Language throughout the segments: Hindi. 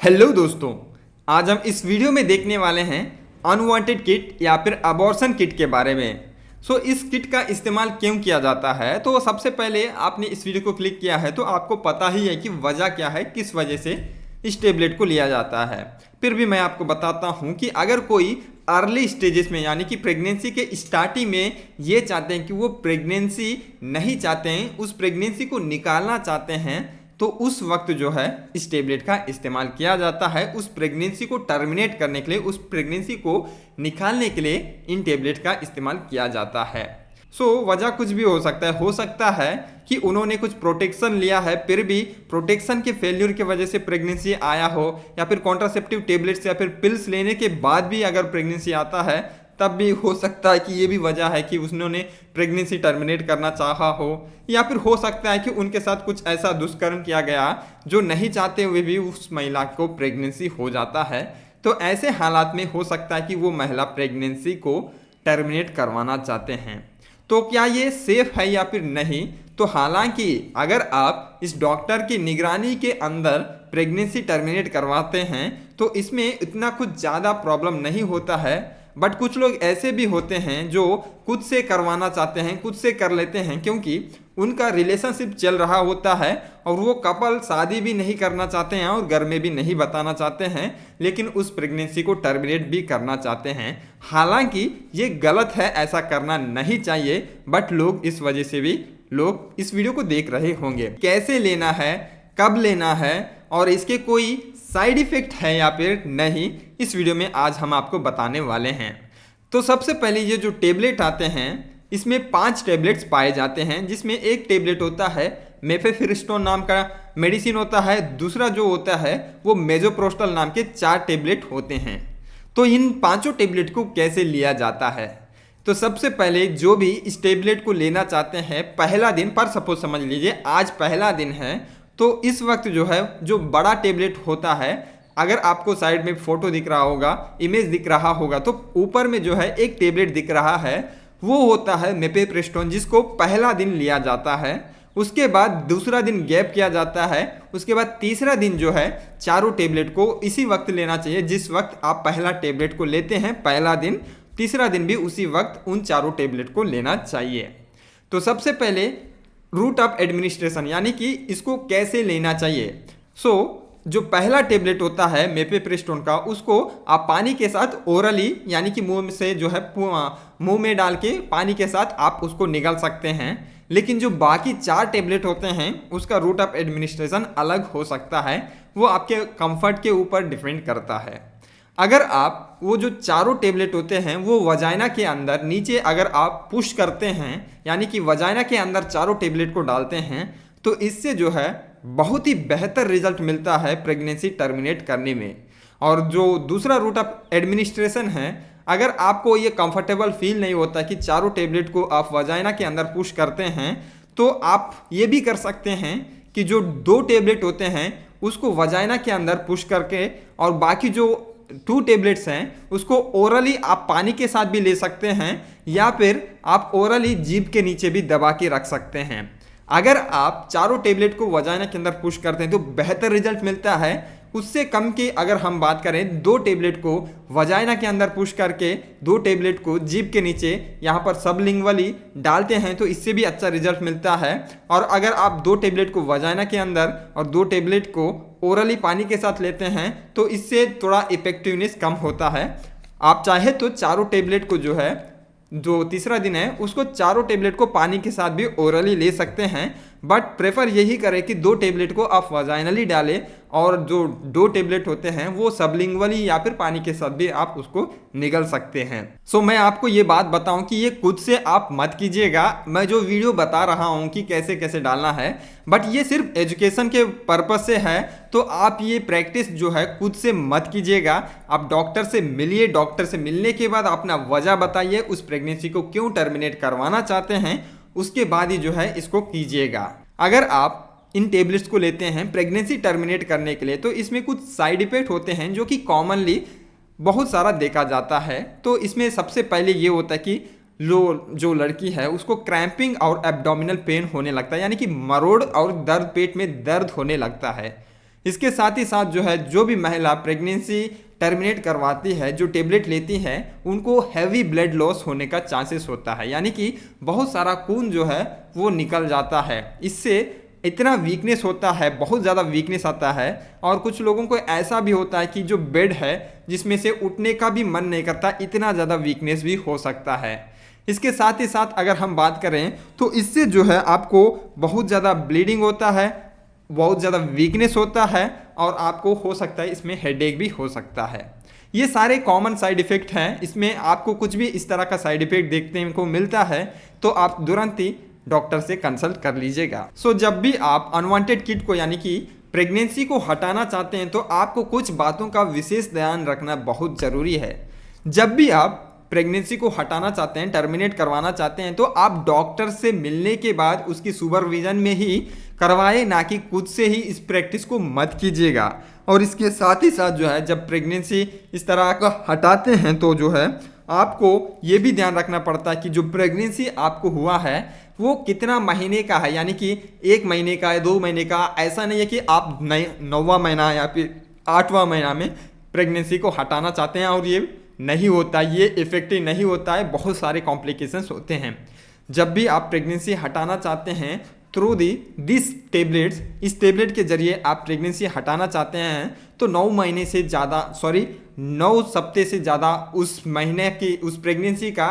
हेलो दोस्तों, आज हम इस वीडियो में देखने वाले हैं अनवांटेड किट या फिर अबॉर्शन किट के बारे में। इस किट का इस्तेमाल क्यों किया जाता है। तो सबसे पहले आपने इस वीडियो को क्लिक किया है तो आपको पता ही है कि वजह क्या है, किस वजह से इस टेबलेट को लिया जाता है। फिर भी मैं आपको बताता हूं कि अगर कोई अर्ली स्टेजेस में यानी कि प्रेगनेंसी के स्टार्टिंग में ये चाहते हैं कि वो प्रेगनेंसी नहीं चाहते हैं, उस प्रेगनेंसी को निकालना चाहते हैं, तो उस वक्त जो है इस टेबलेट का इस्तेमाल किया जाता है। उस प्रेगनेंसी को टर्मिनेट करने के लिए, उस प्रेगनेंसी को निकालने के लिए इन टेबलेट का इस्तेमाल किया जाता है। वजह कुछ भी हो सकता है कि उन्होंने कुछ प्रोटेक्शन लिया है, फिर भी प्रोटेक्शन के फेल्यूर की वजह से प्रेगनेंसी आया हो, या फिर कॉन्ट्रासेप्टिव टेबलेट्स या फिर पिल्स लेने के बाद भी अगर प्रेगनेंसी आता है, तब भी हो सकता है कि ये भी वजह है कि उन्होंने प्रेगनेंसी टर्मिनेट करना चाहा हो, या फिर हो सकता है कि उनके साथ कुछ ऐसा दुष्कर्म किया गया जो नहीं चाहते हुए भी उस महिला को प्रेगनेंसी हो जाता है। तो ऐसे हालात में हो सकता है कि वो महिला प्रेगनेंसी को टर्मिनेट करवाना चाहते हैं। तो क्या ये सेफ है या फिर नहीं? तो हालांकि अगर आप इस डॉक्टर की निगरानी के अंदर प्रेगनेंसी टर्मिनेट करवाते हैं तो इसमें इतना कुछ ज़्यादा प्रॉब्लम नहीं होता है। बट कुछ लोग ऐसे भी होते हैं जो खुद से करवाना चाहते हैं, खुद से कर लेते हैं, क्योंकि उनका रिलेशनशिप चल रहा होता है और वो कपल शादी भी नहीं करना चाहते हैं और घर में भी नहीं बताना चाहते हैं, लेकिन उस प्रेगनेंसी को टर्मिनेट भी करना चाहते हैं। हालांकि ये गलत है, ऐसा करना नहीं चाहिए, बट लोग इस वजह से भी लोग इस वीडियो को देख रहे होंगे। कैसे लेना है, कब लेना है और इसके कोई साइड इफेक्ट है या फिर नहीं, इस वीडियो में आज हम आपको बताने वाले हैं। तो सबसे पहले ये जो टेबलेट आते हैं, इसमें 5 टेबलेट्स पाए जाते हैं, जिसमें एक टेबलेट होता है मेफेफिरिस्टोन नाम का मेडिसिन होता है, दूसरा जो होता है वो मेजोप्रोस्टल नाम के 4 टेबलेट होते हैं। तो इन पांचों टेबलेट को कैसे लिया जाता है? तो सबसे पहले जो भी इस टेबलेट को लेना चाहते हैं, पहला दिन पर सपोज समझ लीजिए आज पहला दिन है, तो इस वक्त जो है जो बड़ा टेबलेट होता है, अगर आपको साइड में फोटो दिख रहा होगा, इमेज दिख रहा होगा, तो ऊपर में जो है एक टेबलेट दिख रहा है, वो होता है मेपेप्रेस्टोन, जिसको पहला दिन लिया जाता है। उसके बाद दूसरा दिन गैप किया जाता है, उसके बाद तीसरा दिन जो है चारों टेबलेट को इसी वक्त लेना चाहिए जिस वक्त आप पहला टेबलेट को लेते हैं। पहला दिन, तीसरा दिन भी उसी वक्त उन चारों टेबलेट को लेना चाहिए। तो सबसे पहले रूट ऑफ एडमिनिस्ट्रेशन यानी कि इसको कैसे लेना चाहिए। जो पहला टेबलेट होता है मेपेप्रेस्टोन का, उसको आप पानी के साथ ओरली यानी कि मुंह से जो है मुंह में डाल के पानी के साथ आप उसको निगल सकते हैं। लेकिन जो बाकी 4 टेबलेट होते हैं उसका रूट ऑफ एडमिनिस्ट्रेशन अलग हो सकता है, वो आपके कंफर्ट के ऊपर डिपेंड करता है। अगर आप वो जो चारों टेबलेट होते हैं वो वजाइना के अंदर नीचे अगर आप पुश करते हैं, यानी कि वजाइना के अंदर चारों टेबलेट को डालते हैं, तो इससे जो है बहुत ही बेहतर रिजल्ट मिलता है प्रेगनेंसी टर्मिनेट करने में। और जो दूसरा रूट ऑफ एडमिनिस्ट्रेशन है, अगर आपको ये कंफर्टेबल फील नहीं होता कि चारों टेबलेट को आप वजाइना के अंदर पुश करते हैं, तो आप ये भी कर सकते हैं कि जो 2 टेबलेट होते हैं उसको वजाइना के अंदर पुश करके, और बाकी जो 2 टेबलेट्स हैं उसको ओरली आप पानी के साथ भी ले सकते हैं, या फिर आप ओरली जीभ के नीचे भी दबा के रख सकते हैं। अगर आप चारों टेबलेट को वजाइना के अंदर पुश करते हैं तो बेहतर रिजल्ट मिलता है। उससे कम की अगर हम बात करें, 2 टेबलेट को वजाइना के अंदर पुश करके 2 टेबलेट को जीभ के नीचे यहाँ पर सबलिंगुअली डालते हैं, तो इससे भी अच्छा रिजल्ट मिलता है। और अगर आप 2 टेबलेट को वजाइना के अंदर और 2 टेबलेट को ओरली पानी के साथ लेते हैं, तो इससे थोड़ा इफेक्टिवनेस कम होता है। आप चाहे तो चारों टेबलेट को जो है, जो तीसरा दिन है, उसको चारों टेबलेट को पानी के साथ भी ओरली ले सकते हैं, बट प्रेफर यही करें कि 2 टेबलेट को आप वजाइनली डालें और जो 2 टेबलेट होते हैं वो सबलिंगुअली या फिर पानी के साथ भी आप उसको निगल सकते हैं। मैं आपको ये बात बताऊं कि ये खुद से आप मत कीजिएगा। मैं जो वीडियो बता रहा हूं कि कैसे कैसे डालना है, बट ये सिर्फ एजुकेशन के पर्पज से है, तो आप ये प्रैक्टिस जो है खुद से मत कीजिएगा। आप डॉक्टर से मिलिए, डॉक्टर से मिलने के बाद अपना वजह बताइए, उस प्रेगनेंसी को क्यों टर्मिनेट करवाना चाहते हैं, उसके बाद ही जो है इसको कीजिएगा। अगर आप इन टेबलेट्स को लेते हैं प्रेगनेंसी टर्मिनेट करने के लिए, तो इसमें कुछ साइड इफेक्ट होते हैं जो कि कॉमनली बहुत सारा देखा जाता है। तो इसमें सबसे पहले ये होता है कि जो लड़की है उसको क्रैम्पिंग और एब्डोमिनल पेन होने लगता है, यानी कि मरोड़ और दर्द, पेट में दर्द होने लगता है। इसके साथ ही साथ जो है, जो भी महिला प्रेगनेंसी टर्मिनेट करवाती है, जो टेबलेट लेती है, उनको हैवी ब्लड लॉस होने का चांसेस होता है, यानी कि बहुत सारा खून जो है वो निकल जाता है। इससे इतना वीकनेस होता है, बहुत ज़्यादा वीकनेस आता है। और कुछ लोगों को ऐसा भी होता है कि जो बेड है जिसमें से उठने का भी मन नहीं करता, इतना ज़्यादा वीकनेस भी हो सकता है। इसके साथ ही साथ अगर हम बात करें तो इससे जो है आपको बहुत ज़्यादा ब्लीडिंग होता है, बहुत ज़्यादा वीकनेस होता है, और आपको हो सकता है इसमें हेडेक भी हो सकता है। ये सारे कॉमन साइड इफ़ेक्ट हैं। इसमें आपको कुछ भी इस तरह का साइड इफ़ेक्ट देखने को मिलता है तो आप तुरंत ही डॉक्टर से कंसल्ट कर लीजिएगा। सो जब भी आप अनवांटेड किड को यानी कि प्रेगनेंसी को हटाना चाहते हैं तो आपको कुछ बातों का विशेष ध्यान रखना बहुत ज़रूरी है। जब भी आप प्रेगनेंसी को हटाना चाहते हैं, टर्मिनेट करवाना चाहते हैं, तो आप डॉक्टर से मिलने के बाद उसकी सुपरविजन में ही करवाएं, ना कि खुद से ही इस प्रैक्टिस को मत कीजिएगा। और इसके साथ ही साथ जो है, जब प्रेगनेंसी इस तरह का हटाते हैं तो जो है आपको ये भी ध्यान रखना पड़ता है कि जो प्रेगनेंसी आपको हुआ है वो कितना महीने का है, यानी कि 1 महीने का है, 2 महीने का। ऐसा नहीं है कि आप 9वां महीना या फिर 8वां महीना में प्रेगनेंसी को हटाना चाहते हैं और ये नहीं होता, ये इफेक्टिव नहीं होता है, बहुत सारे कॉम्प्लिकेशंस होते हैं। जब भी आप प्रेगनेंसी हटाना चाहते हैं थ्रू दिस टेबलेट्स, इस टेबलेट के जरिए आप प्रेगनेंसी हटाना चाहते हैं तो 9 महीने से ज़्यादा 9 सप्ताह से ज़्यादा उस महीने की उस प्रेगनेंसी का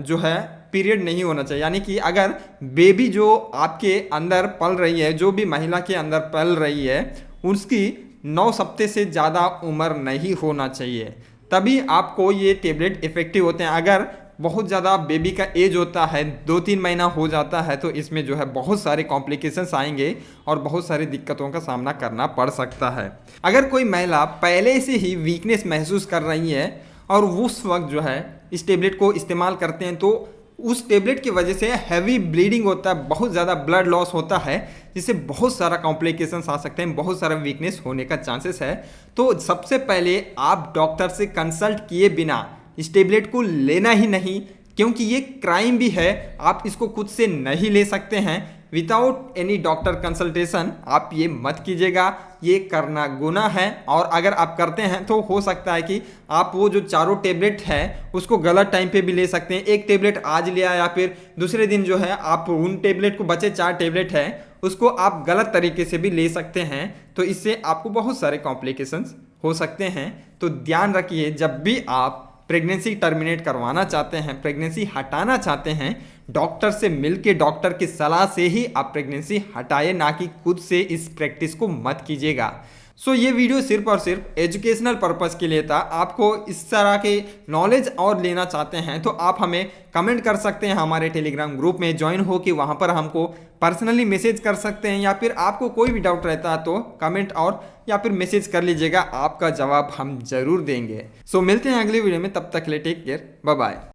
जो है पीरियड नहीं होना चाहिए। यानी कि अगर बेबी जो आपके अंदर पल रही है, जो भी महिला के अंदर पल रही है, उसकी 9 सप्ताह से ज़्यादा उम्र नहीं होना चाहिए, तभी आपको ये टेबलेट इफ़ेक्टिव होते हैं। अगर बहुत ज़्यादा बेबी का एज होता है, 2-3 महीना हो जाता है, तो इसमें जो है बहुत सारे कॉम्प्लिकेशंस आएंगे और बहुत सारी दिक्कतों का सामना करना पड़ सकता है। अगर कोई महिला पहले से ही वीकनेस महसूस कर रही है और उस वक्त जो है इस टेबलेट को इस्तेमाल करते हैं तो उस टेबलेट की वजह से हैवी ब्लीडिंग होता है, बहुत ज़्यादा ब्लड लॉस होता है, जिससे बहुत सारा कॉम्प्लिकेशंस आ सकते हैं, बहुत सारा वीकनेस होने का चांसेस है। तो सबसे पहले आप डॉक्टर से कंसल्ट किए बिना इस टेबलेट को लेना ही नहीं, क्योंकि ये क्राइम भी है। आप इसको खुद से नहीं ले सकते हैं विदाउट एनी डॉक्टर कंसल्टेशन। आप ये मत कीजिएगा, ये करना गुनाह है। और अगर आप करते हैं तो हो सकता है कि आप वो जो चारों टेबलेट है उसको गलत टाइम पे भी ले सकते हैं। एक टेबलेट आज लिया या फिर दूसरे दिन जो है आप उन टेबलेट को, बचे 4 टेबलेट है, उसको आप गलत तरीके से भी ले सकते हैं। तो इससे आपको बहुत सारे कॉम्प्लिकेशंस हो सकते हैं। तो ध्यान रखिए, जब भी आप प्रेगनेंसी टर्मिनेट करवाना चाहते हैं, प्रेगनेंसी हटाना चाहते हैं, डॉक्टर से मिलके, डॉक्टर की सलाह से ही आप प्रेगनेंसी हटाए, ना कि खुद से इस प्रैक्टिस को मत कीजिएगा। सो ये वीडियो सिर्फ और सिर्फ एजुकेशनल पर्पस के लिए था। आपको इस तरह के नॉलेज और लेना चाहते हैं तो आप हमें कमेंट कर सकते हैं, हमारे टेलीग्राम ग्रुप में ज्वाइन हो कि वहाँ पर हमको पर्सनली मैसेज कर सकते हैं, या फिर आपको कोई भी डाउट रहता है तो कमेंट और या फिर मैसेज कर लीजिएगा, आपका जवाब हम जरूर देंगे। सो मिलते हैं अगली वीडियो में, तब तक के लिए टेक केयर, बाय बाय।